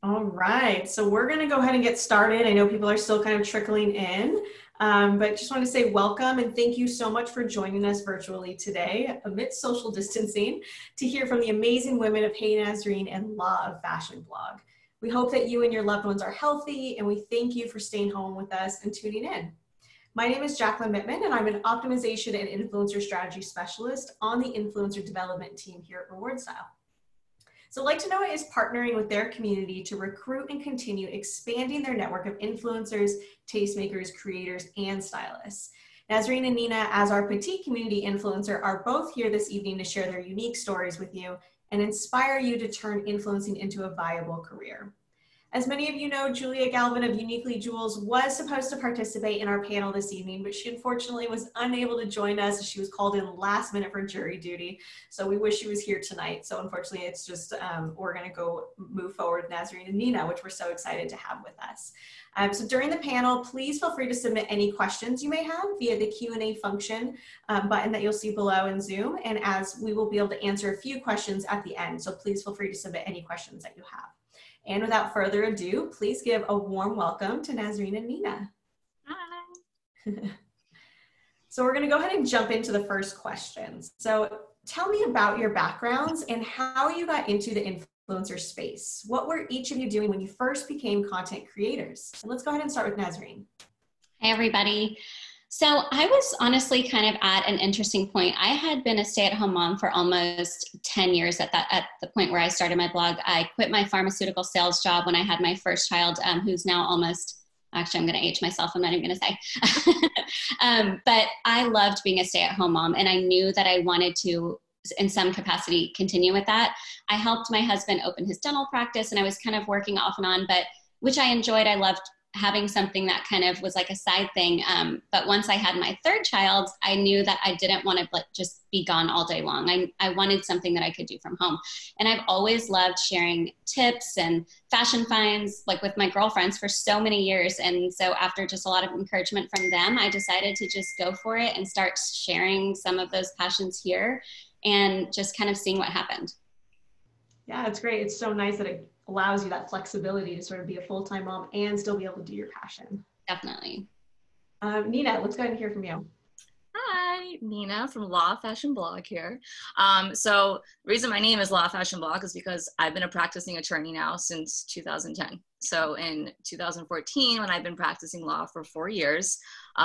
All right, so we're going to go ahead and get started. I know people are still kind of trickling in, but just want to say welcome and thank you so much for joining us virtually today amidst social distancing to hear from the amazing women of Hey Nasreen and Law of Fashion blog. We hope that you and your loved ones are healthy, and we thank you for staying home with us and tuning in. My name is Jacqueline Mittman, and I'm an optimization and influencer strategy specialist on the influencer development team here at Reward Style. So Like to Know It is partnering with their community to recruit and continue expanding their network of influencers, tastemakers, creators, and stylists. Nasreen and Nina, as our Petite Community influencer, are both here this evening to share their unique stories with you and inspire you to turn influencing into a viable career. As many of you know, Julia Galvin of Uniquely Jules was supposed to participate in our panel this evening, but she unfortunately was unable to join us as she was called in last minute for jury duty. So we wish she was here tonight. So unfortunately, it's just, we're gonna go move forward with Nasreen and Nina, which we're so excited to have with us. So during the panel, please feel free to submit any questions you may have via the Q&A function button that you'll see below in Zoom. And as we will be able to answer a few questions at the end. So please feel free to submit any questions that you have. And without further ado, please give a warm welcome to Nasreen and Nina. Hi. So we're going to go ahead and jump into the first question. So tell me about your backgrounds and how you got into the influencer space. What were each of you doing when you first became content creators? And let's go ahead and start with Nasreen. Hey, everybody. So I was honestly kind of at an interesting point. I had been a stay-at-home mom for almost 10 years at the point where I started my blog. I quit my pharmaceutical sales job when I had my first child, who's now almost, actually I'm going to age myself, I'm not even going to say. But I loved being a stay-at-home mom, and I knew that I wanted to, in some capacity, continue with that. I helped my husband open his dental practice, and I was kind of working off and on, but which I enjoyed. I loved having something that kind of was like a side thing. But once I had my third child, I knew that I didn't want to just be gone all day long. I wanted something that I could do from home. And I've always loved sharing tips and fashion finds, like with my girlfriends for so many years. And so after just a lot of encouragement from them, I decided to just go for it and start sharing some of those passions here and just kind of seeing what happened. Yeah, it's great. It's so nice that it allows you that flexibility to sort of be a full-time mom and still be able to do your passion. Definitely. Nina, let's go ahead and hear from you. Hi, Nina from Law Fashion Blog here. So the reason my name is Law Fashion Blog is because I've been a practicing attorney now since 2010. So in 2014, when I've been practicing law for 4 years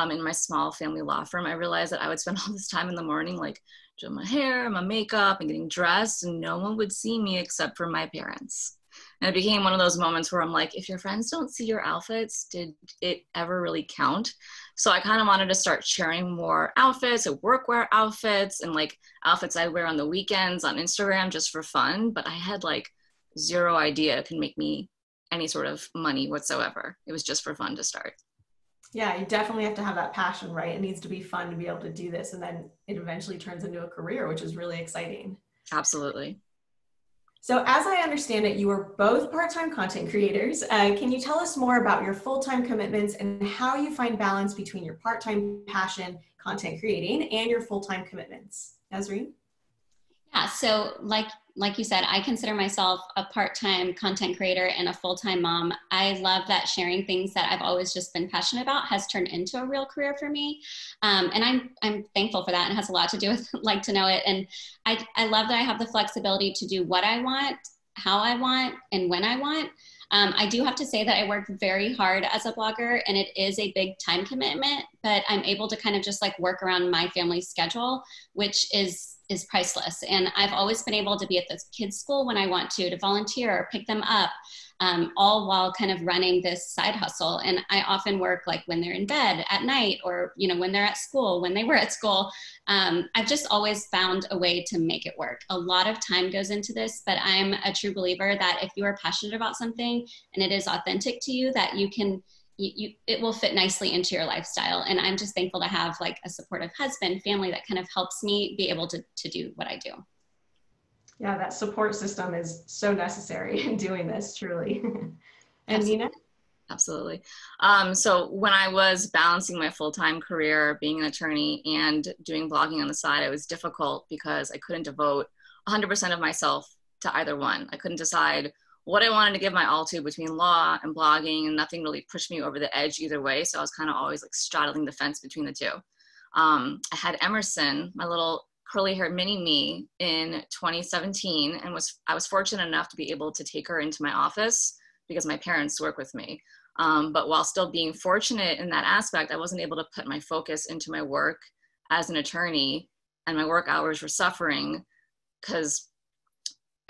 in my small family law firm, I realized that I would spend all this time in the morning like doing my hair, my makeup, and getting dressed, and no one would see me except for my parents. And it became one of those moments where I'm like, if your friends don't see your outfits, did it ever really count? So I kind of wanted to start sharing more outfits, and workwear outfits, and like outfits I wear on the weekends on Instagram just for fun. But I had like zero idea it could make me any sort of money whatsoever. It was just for fun to start. Yeah, you definitely have to have that passion, right? It needs to be fun to be able to do this. And then it eventually turns into a career, which is really exciting. Absolutely. So as I understand it, you are both part-time content creators. Can you tell us more about your full-time commitments and how you find balance between your part-time passion, content creating, and your full-time commitments? Nasreen? Yeah, so like you said, I consider myself a part-time content creator and a full-time mom. I love that sharing things that I've always just been passionate about has turned into a real career for me. And I'm thankful for that, and it has a lot to do with Like to Know It. And I love that I have the flexibility to do what I want, how I want, and when I want. I do have to say that I work very hard as a blogger, and it is a big time commitment, but I'm able to kind of just like work around my family's schedule, which is priceless. And I've always been able to be at the kids' school when I want to volunteer or pick them up, all while kind of running this side hustle. And I often work like when they're in bed at night, or, you know, when they're at school, when they were at school. I've just always found a way to make it work. A lot of time goes into this, but I'm a true believer that if you are passionate about something and it is authentic to you, that you can it will fit nicely into your lifestyle. And I'm just thankful to have like a supportive husband, family that kind of helps me be able to do what I do. Yeah, that support system is so necessary in doing this, truly. And Absolutely. Nina? Absolutely. So when I was balancing my full-time career, being an attorney and doing blogging on the side, it was difficult because I couldn't devote 100% of myself to either one. I couldn't decide what I wanted to give my all to between law and blogging, and nothing really pushed me over the edge either way. So I was kind of always like straddling the fence between the two. I had Emerson, my little curly haired mini me, in 2017, and I was fortunate enough to be able to take her into my office because my parents work with me. But while still being fortunate in that aspect, I wasn't able to put my focus into my work as an attorney, and my work hours were suffering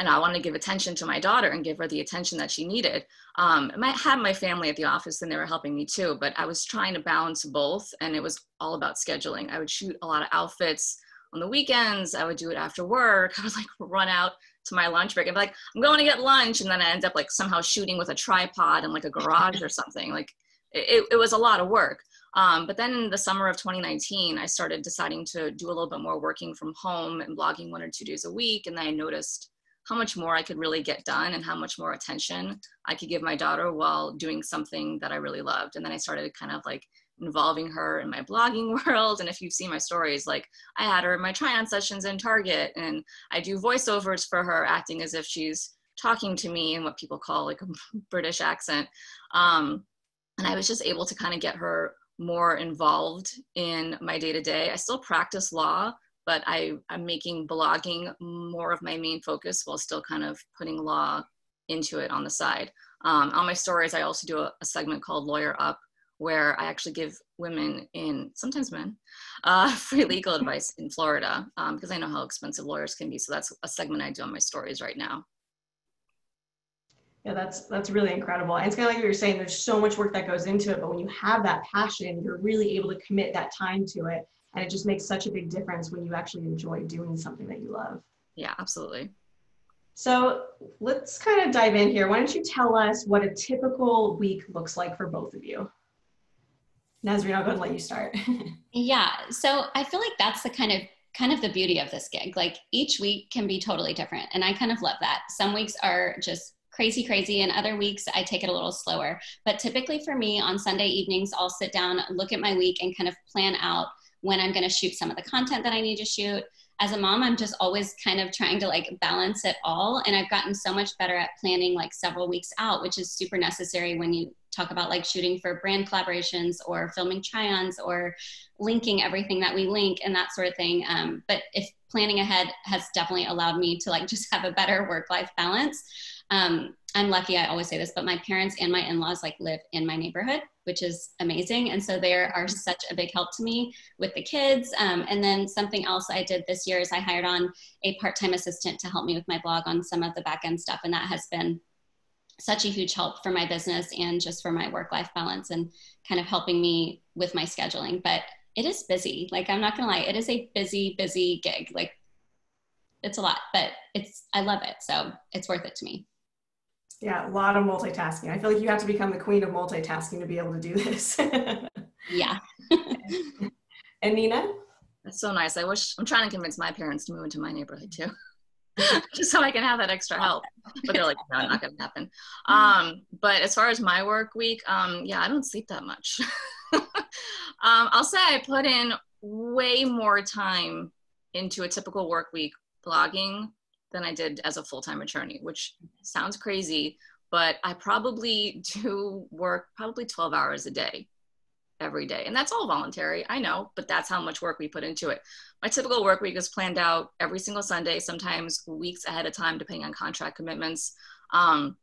and I wanted to give attention to my daughter and give her the attention that she needed. I might have my family at the office and they were helping me too, but I was trying to balance both, and it was all about scheduling. I would shoot a lot of outfits on the weekends. I would do it after work. I would like run out to my lunch break and be like, I'm going to get lunch. And then I end up like somehow shooting with a tripod in like a garage or something. Like it was a lot of work. But then in the summer of 2019, I started deciding to do a little bit more working from home and blogging 1 or 2 days a week. And then I noticed how much more I could really get done and how much more attention I could give my daughter while doing something that I really loved. And then I started kind of like involving her in my blogging world. And if you've seen my stories, like I had her in my try-on sessions in Target, and I do voiceovers for her, acting as if she's talking to me in what people call like a British accent. And I was just able to kind of get her more involved in my day-to-day. I still practice law, but I'm making blogging more of my main focus while still kind of putting law into it on the side. On my stories, I also do a segment called Lawyer Up, where I actually give women, sometimes men, free legal advice in Florida, because I know how expensive lawyers can be. So that's a segment I do on my stories right now. Yeah, that's really incredible. And it's kind of like what you're saying, there's so much work that goes into it, but when you have that passion, you're really able to commit that time to it. And it just makes such a big difference when you actually enjoy doing something that you love. Yeah, absolutely. So let's kind of dive in here. Why don't you tell us what a typical week looks like for both of you? Nasreen, I'll go and let you start. Yeah, so I feel like that's the kind of the beauty of this gig. Like each week can be totally different. And I kind of love that. Some weeks are just crazy, and other weeks I take it a little slower. But typically for me on Sunday evenings, I'll sit down, look at my week, and kind of plan out when I'm going to shoot some of the content that I need to shoot. As a mom, I'm just always kind of trying to like balance it all. And I've gotten so much better at planning like several weeks out, which is super necessary when you talk about like shooting for brand collaborations or filming try-ons or linking everything that we link and that sort of thing. But if planning ahead has definitely allowed me to like just have a better work-life balance. I'm lucky, I always say this, but my parents and my in-laws like live in my neighborhood, which is amazing. And so they are such a big help to me with the kids. And then something else I did this year is I hired on a part-time assistant to help me with my blog on some of the back-end stuff. And that has been such a huge help for my business and just for my work-life balance and kind of helping me with my scheduling. But it is busy. Like, I'm not gonna lie, it is a busy gig. Like, it's a lot, but I love it. So it's worth it to me. Yeah, a lot of multitasking. I feel like you have to become the queen of multitasking to be able to do this. Yeah. And Nina? That's so nice. I'm trying to convince my parents to move into my neighborhood too. Just so I can have that extra help. But they're like, no, not gonna happen. But as far as my work week, yeah, I don't sleep that much. I'll say I put in way more time into a typical work week blogging than I did as a full-time attorney, which sounds crazy, but I probably do work probably 12 hours a day, every day. And that's all voluntary, I know, but that's how much work we put into it. My typical work week is planned out every single Sunday, sometimes weeks ahead of time, depending on contract commitments. What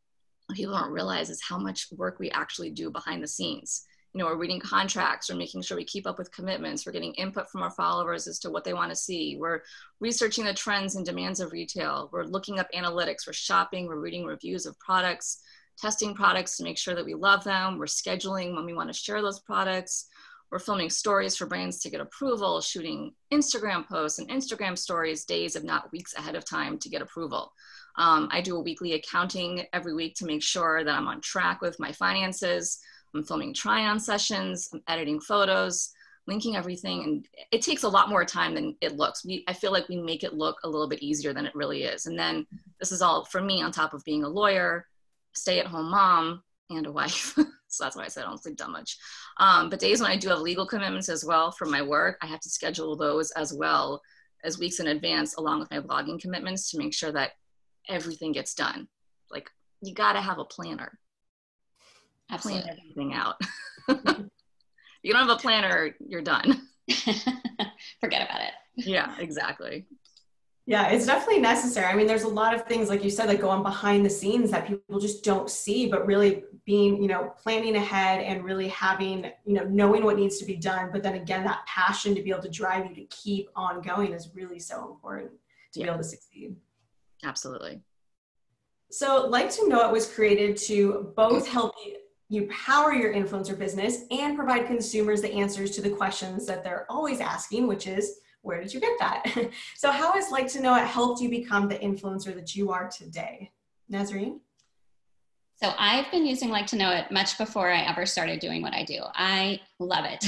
people don't realize is how much work we actually do behind the scenes. You know, we're reading contracts, we're making sure we keep up with commitments, we're getting input from our followers as to what they want to see, we're researching the trends and demands of retail, we're looking up analytics, we're shopping, we're reading reviews of products, testing products to make sure that we love them, we're scheduling when we want to share those products, we're filming stories for brands to get approval, shooting Instagram posts and Instagram stories days, if not weeks ahead of time to get approval. I do a weekly accounting every week to make sure that I'm on track with my finances. I'm filming try-on sessions, I'm editing photos, linking everything, and it takes a lot more time than it looks. I feel like we make it look a little bit easier than it really is. And then this is all for me on top of being a lawyer, stay-at-home mom, and a wife. So that's why I said I don't sleep that much. But days when I do have legal commitments as well for my work, I have to schedule those as well as weeks in advance, along with my blogging commitments, to make sure that everything gets done. Like, you got to have a planner. Absolutely. Plan everything out. You don't have a planner, you're done. Forget about it. Yeah, exactly. Yeah, it's definitely necessary. I mean, there's a lot of things, like you said, that go on behind the scenes that people just don't see, but really being, planning ahead and really having, knowing what needs to be done. But then again, that passion to be able to drive you to keep on going is really so important to be able to succeed. Absolutely. So Like to Know It was created to both help you power your influencer business and provide consumers the answers to the questions that they're always asking, which is, where did you get that? So how has Like to Know It helped you become the influencer that you are today? Nasreen? So I've been using Like to Know It much before I ever started doing what I do. I love it.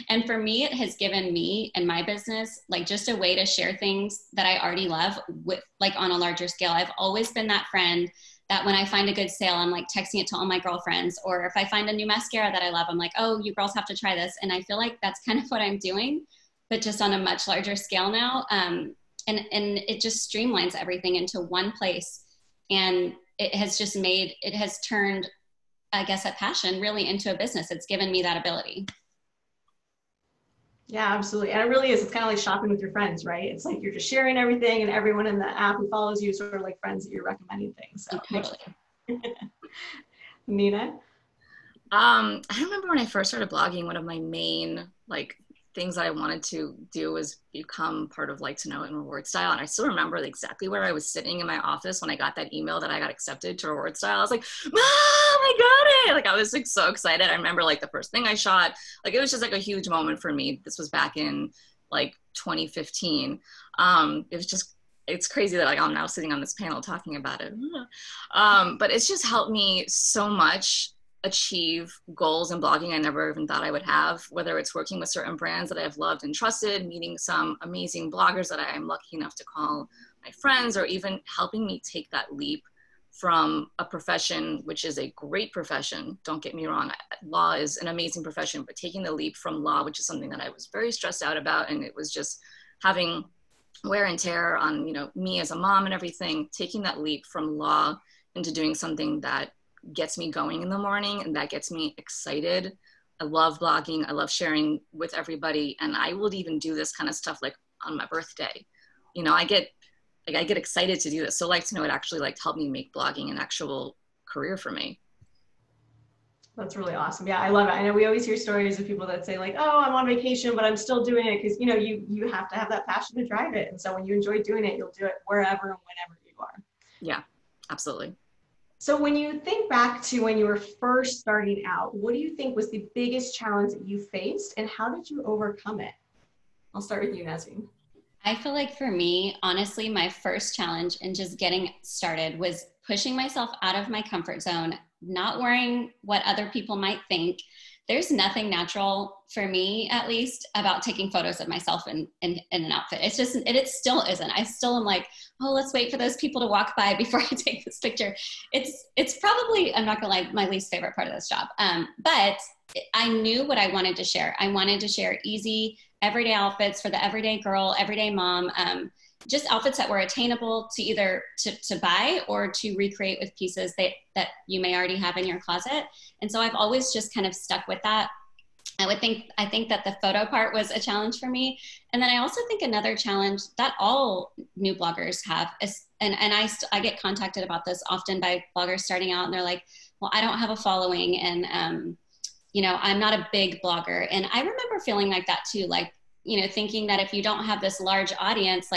And for me, it has given me and my business, like just a way to share things that I already love with, like on a larger scale. I've always been that friend that when I find a good sale, I'm like texting it to all my girlfriends, or if I find a new mascara that I love, I'm like, oh, you girls have to try this. And I feel like that's kind of what I'm doing, but just on a much larger scale now. And it just streamlines everything into one place. And it has turned, I guess, a passion really into a business. It's given me that ability. Yeah, absolutely. And it really is. It's kind of like shopping with your friends, right? It's like you're just sharing everything, and everyone in the app who follows you is sort of like friends that you're recommending things. So Totally. Nina? I remember when I first started blogging, one of my main things that I wanted to do was become part of Like to Know It and Reward Style. And I still remember exactly where I was sitting in my office when I got that email that I got accepted to Reward Style. I was like, Mom, I got it. Like, I was like so excited. I remember like the first thing I shot, like it was just like a huge moment for me. This was back in like 2015. It was just, it's crazy that like I'm now sitting on this panel talking about it. But it's just helped me so much achieve goals in blogging I never even thought I would have, whether it's working with certain brands that I've loved and trusted, meeting some amazing bloggers that I'm lucky enough to call my friends, or even helping me take that leap from a profession, which is a great profession. Don't get me wrong. Law is an amazing profession, but taking the leap from law, which is something that I was very stressed out about. And it was just having wear and tear on, me as a mom and everything, taking that leap from law into doing something that gets me going in the morning and that gets me excited. I love blogging. I love sharing with everybody. And I will even do this kind of stuff like on my birthday. I get excited to do this. So Like to Know It actually helped me make blogging an actual career for me. That's really awesome. Yeah, I love it. I know we always hear stories of people that say like, oh, I'm on vacation, but I'm still doing it because, you have to have that passion to drive it. And so when you enjoy doing it, you'll do it wherever and whenever you are. Yeah, absolutely. So when you think back to when you were first starting out, what do you think was the biggest challenge that you faced and how did you overcome it? I'll start with you, Nasreen. I feel like for me, honestly, my first challenge in just getting started was pushing myself out of my comfort zone, not worrying what other people might think. There's nothing natural for me, at least, about taking photos of myself in an outfit. It still isn't. I still am like, oh, let's wait for those people to walk by before I take this picture. It's probably, I'm not gonna lie, my least favorite part of this job. But I knew what I wanted to share. I wanted to share easy, everyday outfits for the everyday girl, everyday mom, just outfits that were attainable to either to buy or to recreate with pieces that you may already have in your closet. And so I've always just kind of stuck with that. I think that the photo part was a challenge for me. And then I also think another challenge that all new bloggers have is, and I get contacted about this often by bloggers starting out and they're like, well, I don't have a following and, I'm not a big blogger. And I remember feeling like that too, thinking that if you don't have this large audience,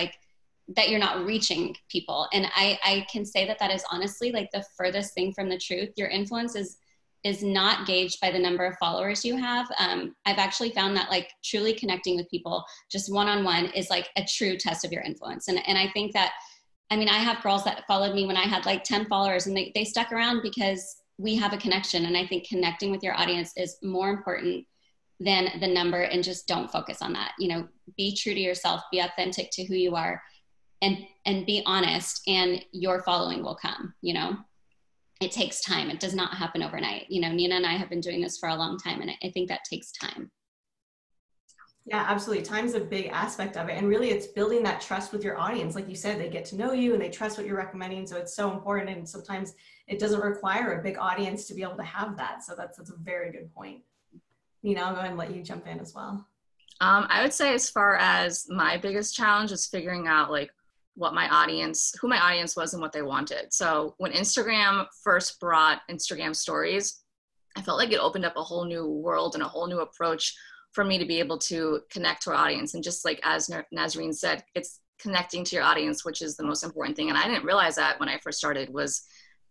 that you're not reaching people. And I can say that is honestly the furthest thing from the truth. Your influence is not gauged by the number of followers you have. I've actually found that truly connecting with people just one-on-one is a true test of your influence. And I think that, I have girls that followed me when I had 10 followers and they stuck around because we have a connection. And I think connecting with your audience is more important than the number, and just don't focus on that. Be true to yourself, be authentic to who you are, and be honest, and your following will come. It takes time. It does not happen overnight. Nina and I have been doing this for a long time, and I think that takes time. Yeah, absolutely. Time's a big aspect of it. And really it's building that trust with your audience. Like you said, they get to know you and they trust what you're recommending. So it's so important. And sometimes it doesn't require a big audience to be able to have that. So that's a very good point. Nina, I'll go ahead and let you jump in as well. I would say as far as my biggest challenge is figuring out like what my audience, who my audience was and what they wanted. So when Instagram first brought Instagram stories, I felt like it opened up a whole new world and a whole new approach for me to be able to connect to our audience. And just like as Nasreen said, it's connecting to your audience, which is the most important thing. And I didn't realize that when I first started, was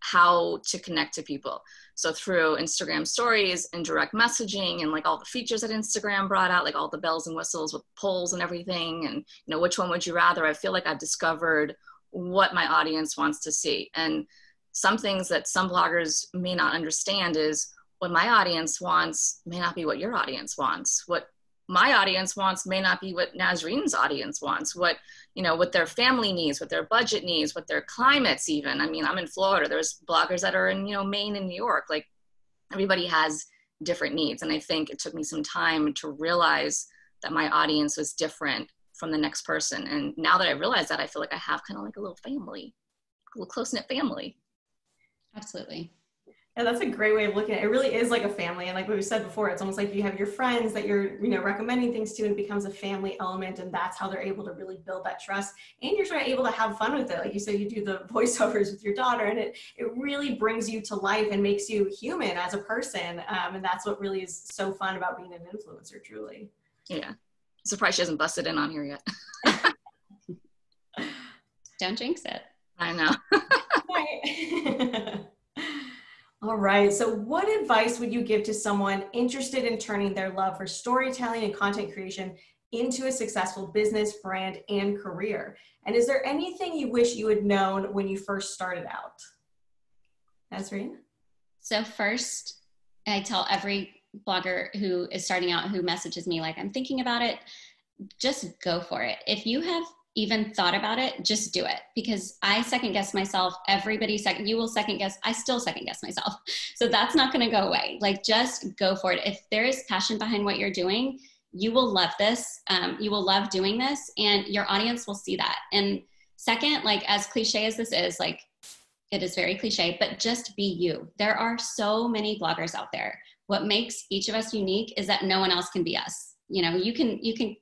how to connect to people. So through Instagram stories and direct messaging and like all the features that Instagram brought out, like all the bells and whistles with polls and everything, and you know, which one would you rather, I feel like I've discovered what my audience wants to see. And some things that some bloggers may not understand is what my audience wants may not be what your audience wants. What my audience wants may not be what Nasreen's audience wants. What, you know, what their family needs, what their budget needs, what their climates even. I mean, I'm in Florida. There's bloggers that are in, you know, Maine and New York. Like everybody has different needs. And I think it took me some time to realize that my audience was different from the next person. And now that I realize that, I feel like I have kind of like a little family, a little close-knit family. Absolutely. Yeah, that's a great way of looking at it. It really is like a family. And like we said before, it's almost like you have your friends that you're, you know, recommending things to, and it becomes a family element. And that's how they're able to really build that trust. And you're sort of able to have fun with it. Like you said, you do the voiceovers with your daughter, and it really brings you to life and makes you human as a person. And that's what really is so fun about being an influencer, truly. Yeah. I'm surprised she hasn't busted in on here yet. Don't jinx it. I know. Right. All right. So what advice would you give to someone interested in turning their love for storytelling and content creation into a successful business, brand, and career? And is there anything you wish you had known when you first started out? Nasreen? So first, I tell every blogger who is starting out, who messages me like, I'm thinking about it, just go for it. If you have even thought about it, just do it. Because I second guess myself. You will second guess. I still second guess myself. So that's not going to go away. Like, just go for it. If there is passion behind what you're doing, you will love this. You will love doing this, and your audience will see that. And second, like, as cliche as this is, like, it is very cliche, but just be you. There are so many bloggers out there. What makes each of us unique is that no one else can be us. You know, you can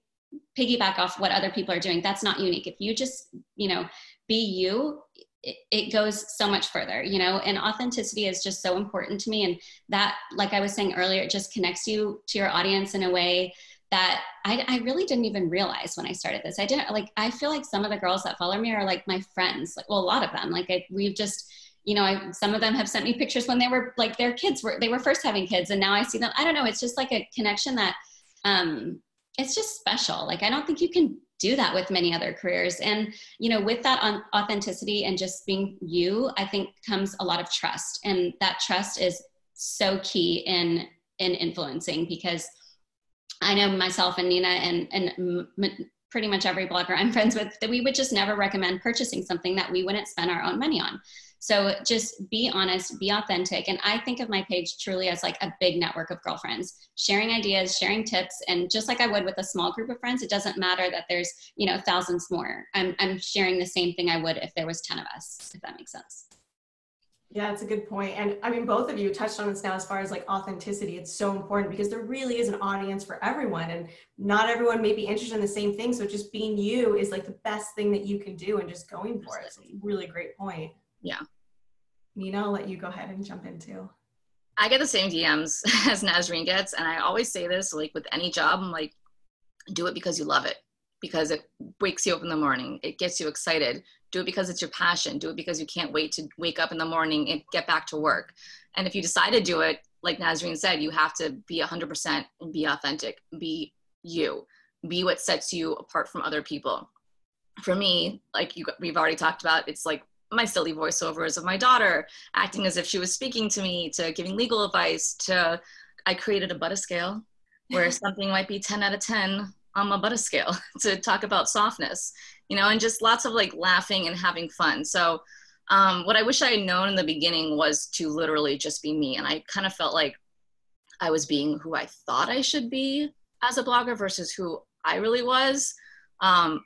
piggyback off what other people are doing. That's not unique. If you just, you know, be you, it goes so much further, you know, and authenticity is just so important to me. And that, like I was saying earlier, it just connects you to your audience in a way that I really didn't even realize when I started this. I feel like some of the girls that follow me are like my friends, like, well, a lot of them, like we've just, you know, some of them have sent me pictures when they were like, their kids they were first having kids, and now I see them. I don't know. It's just like a connection that, it's just special. Like, I don't think you can do that with many other careers. And, you know, with that authenticity and just being you, I think comes a lot of trust. And that trust is so key in influencing, because I know myself and Nina and pretty much every blogger I'm friends with, that we would just never recommend purchasing something that we wouldn't spend our own money on. So just be honest, be authentic. And I think of my page truly as like a big network of girlfriends, sharing ideas, sharing tips. And just like I would with a small group of friends, it doesn't matter that there's, you know, thousands more. I'm sharing the same thing I would if there was 10 of us, if that makes sense. Yeah, it's a good point. And I mean, both of you touched on this now as far as like authenticity. It's so important because there really is an audience for everyone, and not everyone may be interested in the same thing. So just being you is like the best thing that you can do, and just going for it. So it's a really great point. Yeah. Nina, I'll let you go ahead and jump in too. I get the same DMs as Nasreen gets. And I always say this, like with any job, I'm like, do it because you love it, because it wakes you up in the morning. It gets you excited. Do it because it's your passion. Do it because you can't wait to wake up in the morning and get back to work. And if you decide to do it, like Nasreen said, you have to be 100% and be authentic. Be you. Be what sets you apart from other people. For me, like we've already talked about, it's like my silly voiceovers of my daughter acting as if she was speaking to me, to giving legal advice, to I created a butter scale where something might be 10 out of 10 on my butter scale to talk about softness, you know, and just lots of like laughing and having fun. So what I wish I had known in the beginning was to literally just be me. And I kind of felt like I was being who I thought I should be as a blogger versus who I really was,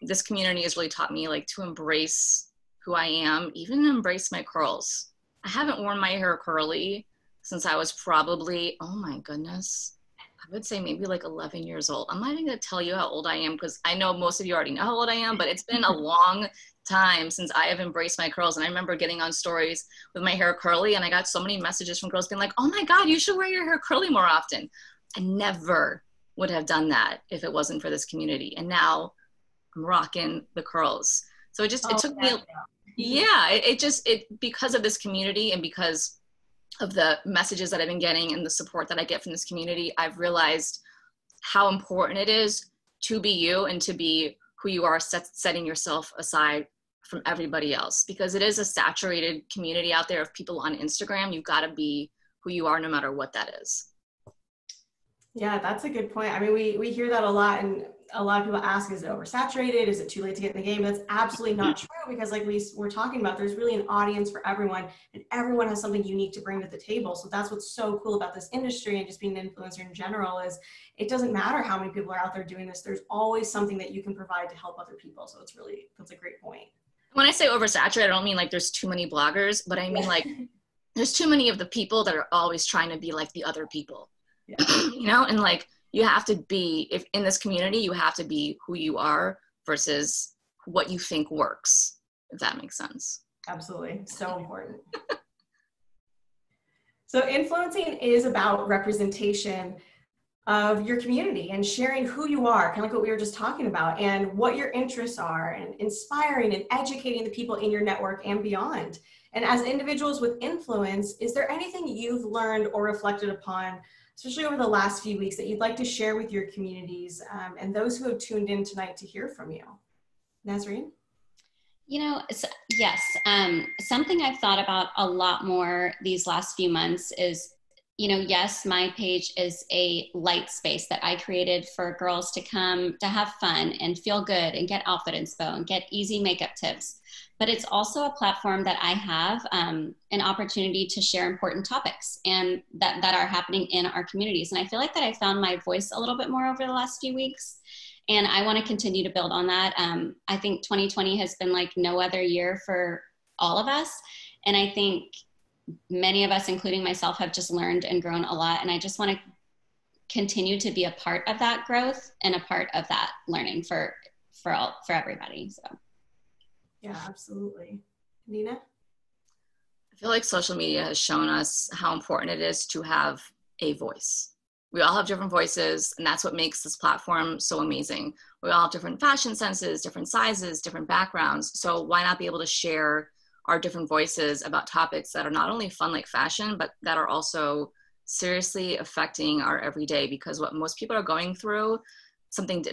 this community has really taught me like to embrace who I am, even embrace my curls. I haven't worn my hair curly since I was probably, oh my goodness, I would say maybe like 11 years old. I'm not even gonna tell you how old I am because I know most of you already know how old I am, but it's been a long time since I have embraced my curls. And I remember getting on stories with my hair curly, and I got so many messages from girls being like, oh my God, you should wear your hair curly more often. I never would have done that if it wasn't for this community. And now I'm rocking the curls. So it took me, yeah, because of this community and because of the messages that I've been getting and the support that I get from this community, I've realized how important it is to be you and to be who you are, setting yourself aside from everybody else, because it is a saturated community out there of people on Instagram. You've got to be who you are no matter what that is. Yeah, that's a good point. I mean, we hear that a lot, and a lot of people ask, is it oversaturated? Is it too late to get in the game? That's absolutely not true, because like we're talking about, there's really an audience for everyone, and everyone has something unique to bring to the table. So that's what's so cool about this industry and just being an influencer in general, is it doesn't matter how many people are out there doing this. There's always something that you can provide to help other people. So that's a great point. When I say oversaturated, I don't mean like there's too many bloggers, but I mean like there's too many of the people that are always trying to be like the other people. Yeah. You know, and like you have to be, if in this community, you have to be who you are versus what you think works, if that makes sense. Absolutely. So important. So influencing is about representation of your community and sharing who you are, kind of like what we were just talking about, and what your interests are, and inspiring and educating the people in your network and beyond. And as individuals with influence, is there anything you've learned or reflected upon, especially over the last few weeks, that you'd like to share with your communities and those who have tuned in tonight to hear from you? Nasreen? You know, yes, something I've thought about a lot more these last few months is, you know, yes, my page is a light space that I created for girls to come to have fun and feel good and get outfit inspo and get easy makeup tips. But it's also a platform that I have an opportunity to share important topics and that are happening in our communities. And I feel like that I found my voice a little bit more over the last few weeks. And I want to continue to build on that. I think 2020 has been like no other year for all of us. And I think many of us, including myself, have just learned and grown a lot. And I just want to continue to be a part of that growth and a part of that learning for everybody. So. Yeah, absolutely. Nina? I feel like social media has shown us how important it is to have a voice. We all have different voices, and that's what makes this platform so amazing. We all have different fashion senses, different sizes, different backgrounds. So why not be able to share our different voices about topics that are not only fun like fashion, but that are also seriously affecting our everyday? Because what most people are going through,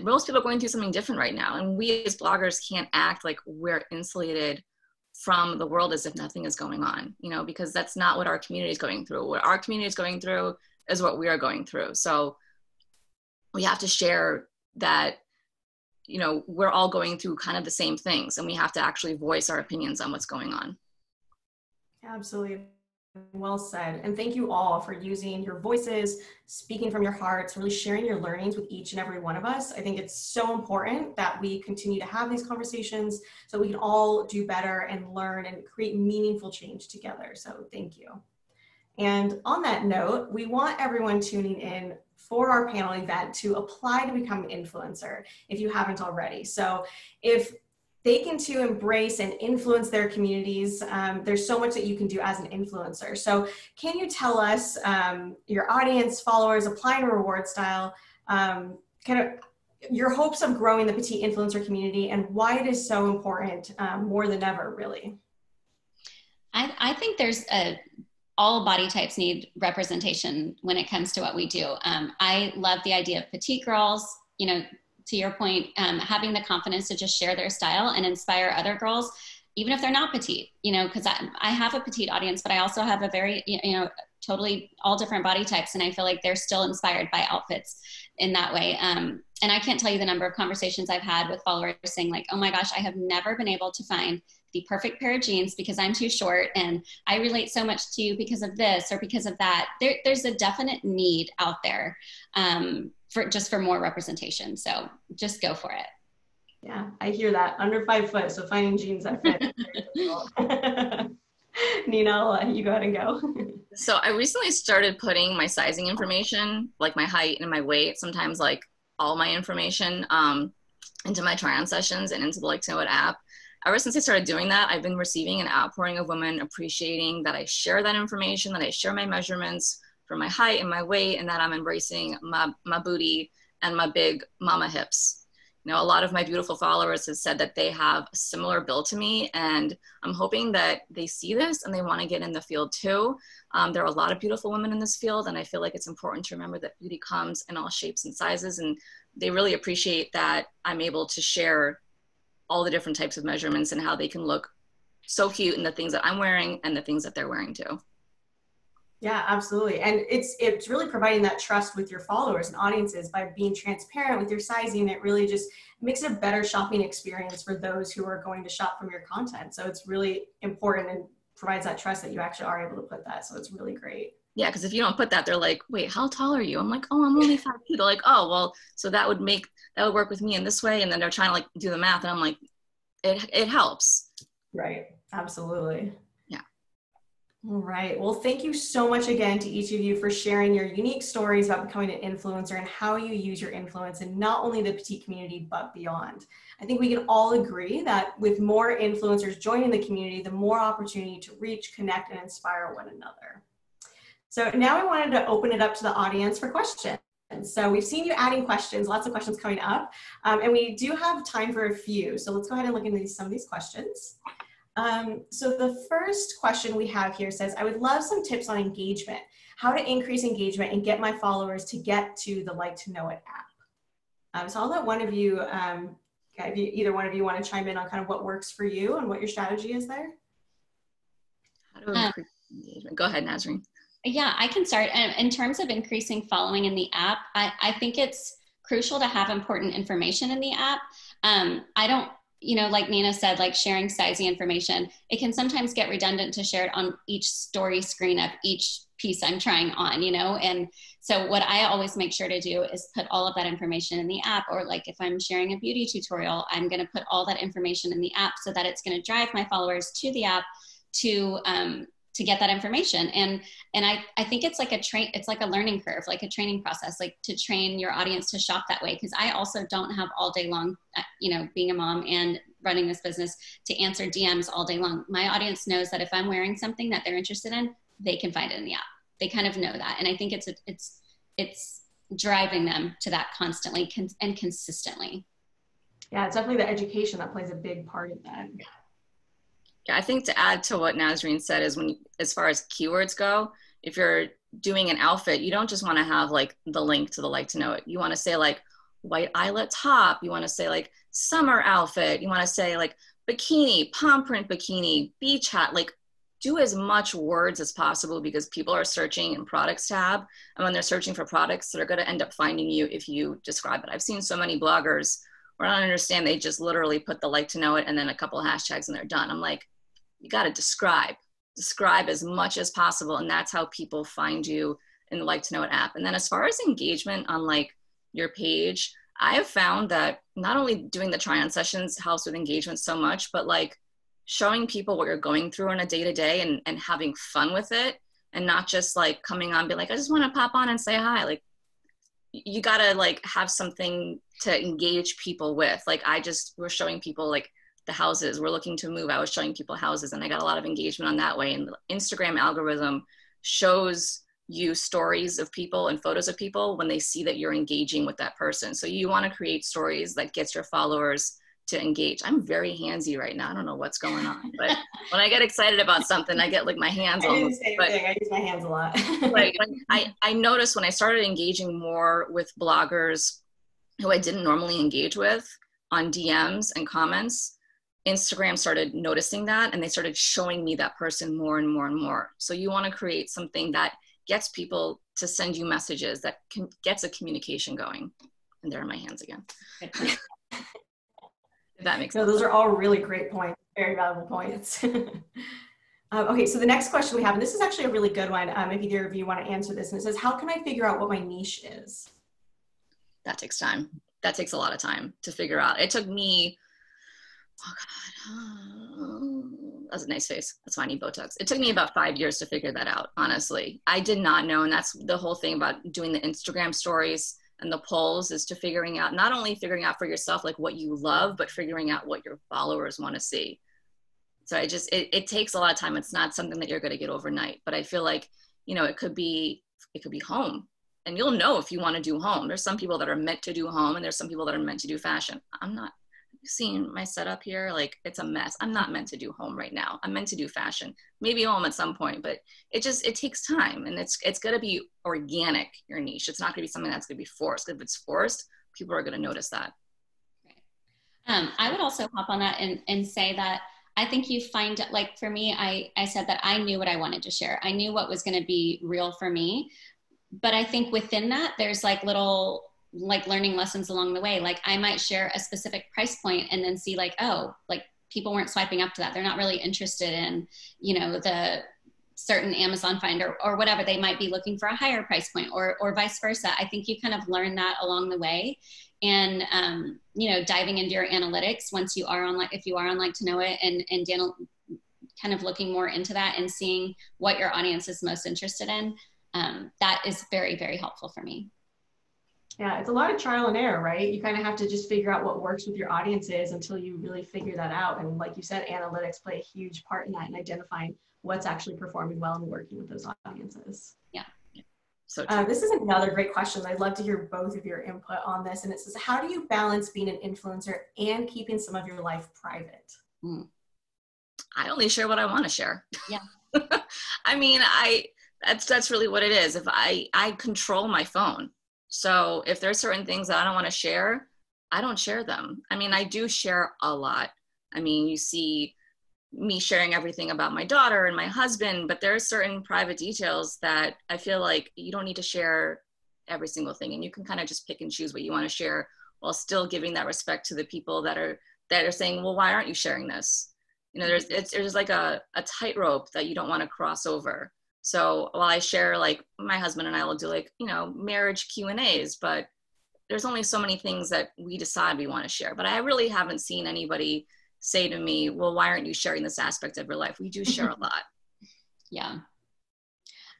most people are going through something different right now. And we as bloggers can't act like we're insulated from the world as if nothing is going on, you know, because that's not what our community is going through. What our community is going through is what we are going through. So we have to share that, you know, we're all going through kind of the same things, and we have to actually voice our opinions on what's going on. Absolutely. Well said. And thank you all for using your voices, speaking from your hearts, really sharing your learnings with each and every one of us. I think it's so important that we continue to have these conversations so we can all do better and learn and create meaningful change together. So thank you. And on that note, we want everyone tuning in for our panel event to apply to become an influencer if you haven't already. So if they can to embrace and influence their communities, there's so much that you can do as an influencer. So can you tell us your audience, followers, apply and reward style, kind of your hopes of growing the petite influencer community and why it is so important more than ever, really? I think there's all body types need representation when it comes to what we do. I love the idea of petite girls, you know, to your point, having the confidence to just share their style and inspire other girls, even if they're not petite, you know, because I have a petite audience, but I also have a very, you know, totally all different body types. And I feel like they're still inspired by outfits in that way. And I can't tell you the number of conversations I've had with followers saying like, oh my gosh, I have never been able to find the perfect pair of jeans because I'm too short and I relate so much to you because of this or because of that. There's a definite need out there. for more representation. So just go for it. Yeah, I hear that. Under 5 foot, so finding jeans that fit. Nina, you go ahead and go. So I recently started putting my sizing information, like my height and my weight, sometimes like all my information into my try-on sessions and into the Like to Know It app. Ever since I started doing that, I've been receiving an outpouring of women appreciating that I share that information, that I share my measurements for my height and my weight, and that I'm embracing my booty and my big mama hips. You know, a lot of my beautiful followers have said that they have a similar build to me, and I'm hoping that they see this and they want to get in the field too. There are a lot of beautiful women in this field, and I feel like it's important to remember that beauty comes in all shapes and sizes, and they really appreciate that I'm able to share all the different types of measurements and how they can look so cute in the things that I'm wearing and the things that they're wearing too. Yeah, absolutely. And it's really providing that trust with your followers and audiences by being transparent with your sizing. It really just makes it a better shopping experience for those who are going to shop from your content. So it's really important and provides that trust that you actually are able to put that. So it's really great. Yeah, because if you don't put that, they're like, wait, how tall are you? I'm like, oh, I'm only 5 feet. They're like, oh, well, so that would work with me in this way. And then they're trying to like do the math. And I'm like, it helps. Right. Absolutely. Yeah. All right. Well, thank you so much again to each of you for sharing your unique stories about becoming an influencer and how you use your influence in not only the petite community, but beyond. I think we can all agree that with more influencers joining the community, the more opportunity to reach, connect, and inspire one another. So now I wanted to open it up to the audience for questions. So we've seen you adding questions, lots of questions coming up, and we do have time for a few. So let's go ahead and look into some of these questions. So the first question we have here says, I would love some tips on engagement, how to increase engagement and get my followers to get to the Like to Know It app. So I'll let one of you, if either one of you want to chime in on kind of what works for you and what your strategy is there. How to increase engagement? Go ahead, Nasreen. Yeah, I can start. In terms of increasing following in the app, I think it's crucial to have important information in the app. I don't, like Nina said, like sharing sizing information, it can sometimes get redundant to share it on each story screen of each piece I'm trying on, and so what I always make sure to do is put all of that information in the app, or like if I'm sharing a beauty tutorial, I'm going to put all that information in the app so that it's going to drive my followers to the app to get that information. And I think it's like it's like a learning curve, like a training process, like to train your audience to shop that way. Cause I also don't have all day long, being a mom and running this business to answer DMs all day long. My audience knows that if I'm wearing something that they're interested in, they can find it in the app. They kind of know that. And I think it's driving them to that constantly and consistently. Yeah, it's definitely the education that plays a big part of that. Yeah, I think to add to what Nasreen said is as far as keywords go, if you're doing an outfit, you don't just want to have like the link to the Like to Know It. You want to say like white eyelet top. You want to say like summer outfit. You want to say like bikini, palm print bikini, beach hat, like do as much words as possible because people are searching in products tab. And when they're searching for products, they're going to end up finding you if you describe it. I've seen so many bloggers where I don't understand. They just literally put the Like to Know It and then a couple of hashtags and they're done. I'm like, you got to describe as much as possible. And that's how people find you in the Like to Know It app. And then as far as engagement on like your page, I have found that not only doing the try-on sessions helps with engagement so much, but like showing people what you're going through on a day-to-day and having fun with it and not just like coming on, be like, I just want to pop on and say hi. Like you got to like have something to engage people with. Like we're showing people like the houses we're looking to move. I was showing people houses and I got a lot of engagement on that way. And the Instagram algorithm shows you stories of people and photos of people when they see that you're engaging with that person. So you want to create stories that gets your followers to engage. I'm very handsy right now. I don't know what's going on, but when I get excited about something, I get like my hands I almost. I use my hands a lot. Like I noticed when I started engaging more with bloggers who I didn't normally engage with on DMs and comments, Instagram started noticing that and they started showing me that person more and more and more. So you want to create something that gets people to send you messages, that gets a communication going. And they're in my hands again. If that makes sense. Those are all really great points, very valuable points. Okay, so the next question we have, and this is actually a really good one, if either of you want to answer this, and it says, how can I figure out what my niche is? that takes time. That takes a lot of time to figure out. It took me, oh God, that's a nice face. That's why I need Botox. It took me about 5 years to figure that out, honestly. I did not know. And that's the whole thing about doing the Instagram stories and the polls, is to figuring out, not only figuring out for yourself, like what you love, but figuring out what your followers want to see. So it takes a lot of time. It's not something that you're going to get overnight, but I feel like, you know, it could be home, and you'll know if you want to do home. There's some people that are meant to do home, and there's some people that are meant to do fashion. I'm not. You've seen my setup here, like it's a mess. I'm not meant to do home right now. I'm meant to do fashion, maybe home at some point, but it takes time, and it's going to be organic, your niche. It's not going to be something that's going to be forced. If it's forced, people are going to notice that. I would also hop on that and say that I think you find, like for me, I said that I knew what I wanted to share. I knew what was going to be real for me. But I think within that, there's like little like learning lessons along the way. Like I might share a specific price point and then see like, oh, like people weren't swiping up to that. They're not really interested in, you know, the certain Amazon find or whatever. They might be looking for a higher price point or vice versa. I think you kind of learn that along the way. And, you know, diving into your analytics once you are on, like, if you are on Like to Know It and kind of looking more into that and seeing what your audience is most interested in, that is very, very helpful for me. Yeah, it's a lot of trial and error, right? You kind of have to just figure out what works with your audiences until you really figure that out. And like you said, analytics play a huge part in that and identifying what's actually performing well and working with those audiences. Yeah. So this is another great question. I'd love to hear both of your input on this. And it says, how do you balance being an influencer and keeping some of your life private? I only share what I want to share. Yeah. I mean, that's really what it is. If I control my phone. So if there's certain things that I don't want to share, I don't share them. I mean, I do share a lot. I mean, you see me sharing everything about my daughter and my husband, but there are certain private details that I feel like you don't need to share every single thing. And you can kind of just pick and choose what you want to share while still giving that respect to the people that are saying, well, why aren't you sharing this? You know, there's like a tightrope that you don't want to cross over. So while I share, like my husband and I will do like, you know, marriage Q&As, but there's only so many things that we decide we want to share. But I really haven't seen anybody say to me, well, why aren't you sharing this aspect of your life? We do share a lot. Yeah.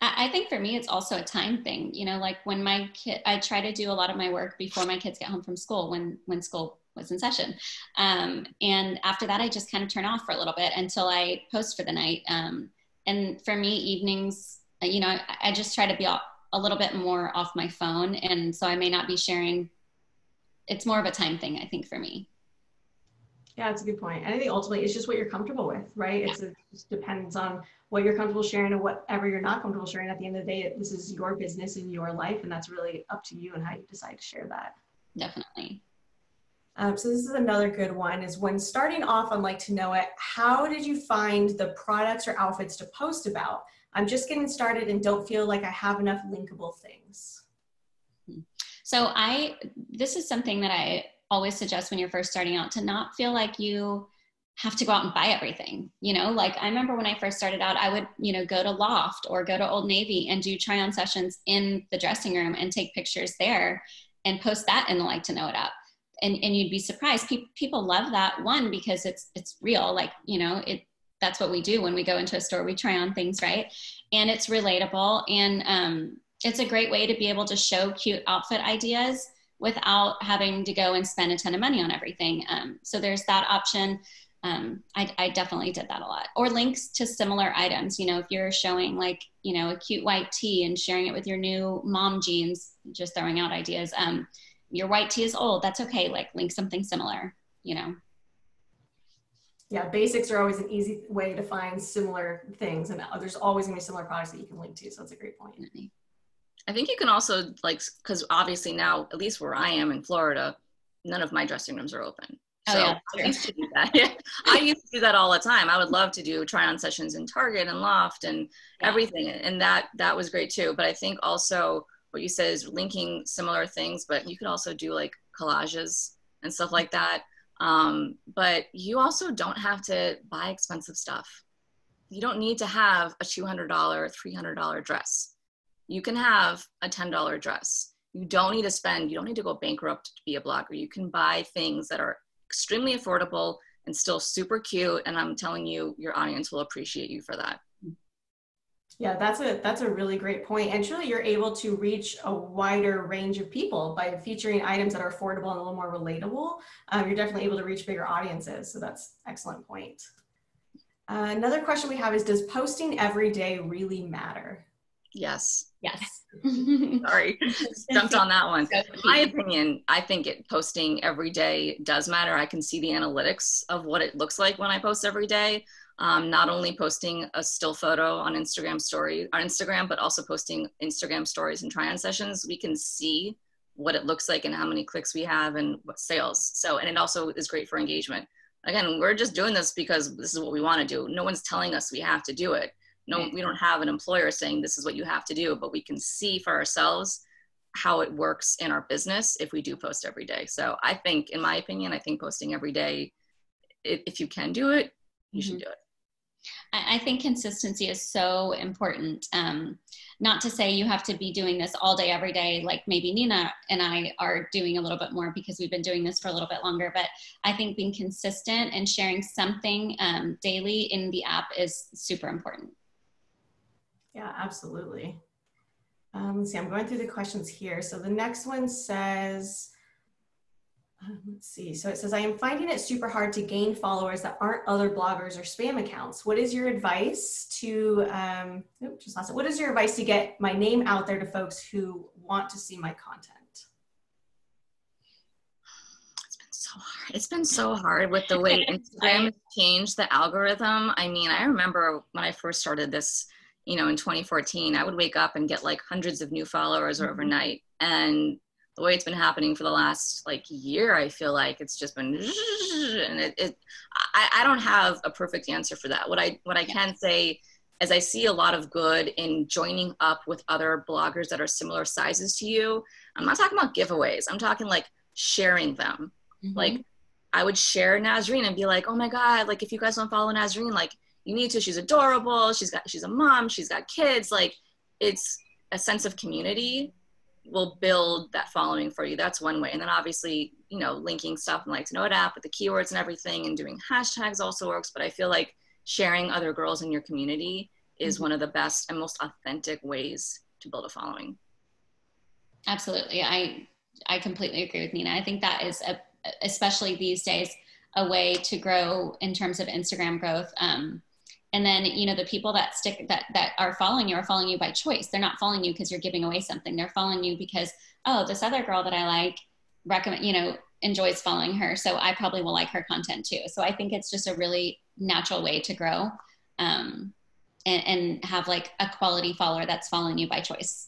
I think for me, it's also a time thing. You know, like when I try to do a lot of my work before my kids get home from school, when school was in session. And after that, I just kind of turn off for a little bit until I post for the night. And for me, evenings, you know, I just try to be a little bit more off my phone. And so I may not be sharing. It's more of a time thing, I think, for me. Yeah, that's a good point. And I think ultimately it's just what you're comfortable with, right? Yeah. It just depends on what you're comfortable sharing and whatever you're not comfortable sharing. At the end of the day, this is your business and your life, and that's really up to you and how you decide to share that. Definitely. So this is another good one, is when starting off on Like to Know It, how did you find the products or outfits to post about? I'm just getting started and don't feel like I have enough linkable things. So this is something that I always suggest when you're first starting out, to not feel like you have to go out and buy everything. You know, like I remember when I first started out, I would, you know, go to Loft or go to Old Navy and do try on sessions in the dressing room and take pictures there and post that in the Like to Know It app. And you'd be surprised. People love that one because it's real. Like, you know, that's what we do when we go into a store, we try on things, right? And it's relatable. And it's a great way to be able to show cute outfit ideas without having to go and spend a ton of money on everything. So there's that option. I definitely did that a lot. Or links to similar items. You know, if you're showing like, you know, a cute white tee and sharing it with your new mom jeans, just throwing out ideas. Your white tee is old, that's okay. Like link something similar, you know. Yeah, basics are always an easy way to find similar things, and there's always gonna be similar products that you can link to. So that's a great point. I think you can also, like, because obviously now, at least where I am in Florida, none of my dressing rooms are open. Oh, so yeah, I used to do that. I used to do that all the time. I would love to do try on sessions in Target and Loft and everything. And that was great too. But I think also what you said is linking similar things, but you could also do like collages and stuff like that. But you also don't have to buy expensive stuff. You don't need to have a $200, $300 dress. You can have a $10 dress. You don't need to spend, you don't need to go bankrupt to be a blogger. You can buy things that are extremely affordable and still super cute. And I'm telling you, your audience will appreciate you for that. Yeah, that's a really great point. And truly you're able to reach a wider range of people by featuring items that are affordable and a little more relatable. You're definitely able to reach bigger audiences. So that's an excellent point. Another question we have is, does posting every day really matter? Yes. Yes. Sorry, jumped on that one. In my opinion, I think posting every day does matter. I can see the analytics of what it looks like when I post every day. Not only posting a still photo on Instagram, but also posting Instagram stories and try-on sessions. We can see what it looks like and how many clicks we have and what sales. So, and it also is great for engagement. Again, we're just doing this because this is what we want to do. No one's telling us we have to do it. No, we don't have an employer saying this is what you have to do, but we can see for ourselves how it works in our business if we do post every day. So I think, in my opinion, I think posting every day, if you can do it, you should do it. I think consistency is so important. Not to say you have to be doing this all day, every day, like maybe Nina and I are doing a little bit more because we've been doing this for a little bit longer, but I think being consistent and sharing something daily in the app is super important. Yeah, absolutely. Let's see, I'm going through the questions here. So the next one says, let's see. So it says, I am finding it super hard to gain followers that aren't other bloggers or spam accounts. What is your advice to, what is your advice to get my name out there to folks who want to see my content? It's been so hard with the way Instagram has changed the algorithm. I mean, I remember when I first started this, in 2014, I would wake up and get like hundreds of new followers overnight. And the way it's been happening for the last year, I feel like it's just been, and I don't have a perfect answer for that. What I can say is I see a lot of good in joining up with other bloggers that are similar sizes to you. I'm not talking about giveaways. I'm talking like sharing them. Like I would share Nasreen and be like, oh my God, like if you guys don't follow Nasreen, like you need to, she's adorable. She's a mom, she's got kids. Like it's a sense of community will build that following for you. That's one way. And then obviously, linking stuff in to know it app with the keywords and everything and doing hashtags also works. But I feel like sharing other girls in your community is one of the best and most authentic ways to build a following. Absolutely. I completely agree with Nina. I think that is especially these days, a way to grow in terms of Instagram growth. And then, the people that are following you by choice. They're not following you because you're giving away something. They're following you because, oh, this other girl that I like enjoys following her. So I probably will like her content too. So I think it's just a really natural way to grow and have like a quality follower that's following you by choice.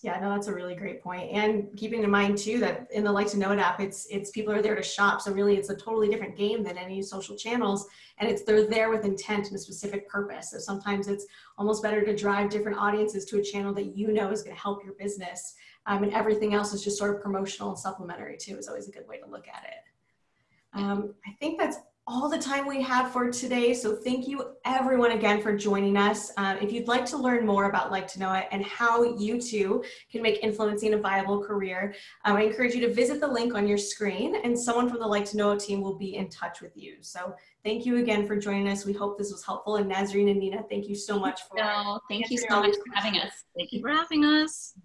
Yeah, no, that's a really great point. And keeping in mind too, that in the Like to Know It app, it's people are there to shop. So really it's a totally different game than any social channels. And they're there with intent and a specific purpose. So sometimes it's almost better to drive different audiences to a channel that is going to help your business. And everything else is just sort of promotional and supplementary too, is always a good way to look at it. I think that's all the time we have for today. So thank you everyone again for joining us. If you'd like to learn more about Like to Know It and how you too can make influencing a viable career, I encourage you to visit the link on your screen and someone from the Like to Know It team will be in touch with you. So thank you again for joining us. We hope this was helpful. And Nasreen and Nina, thank you so much for thank you so much for having us. Thank you for having us.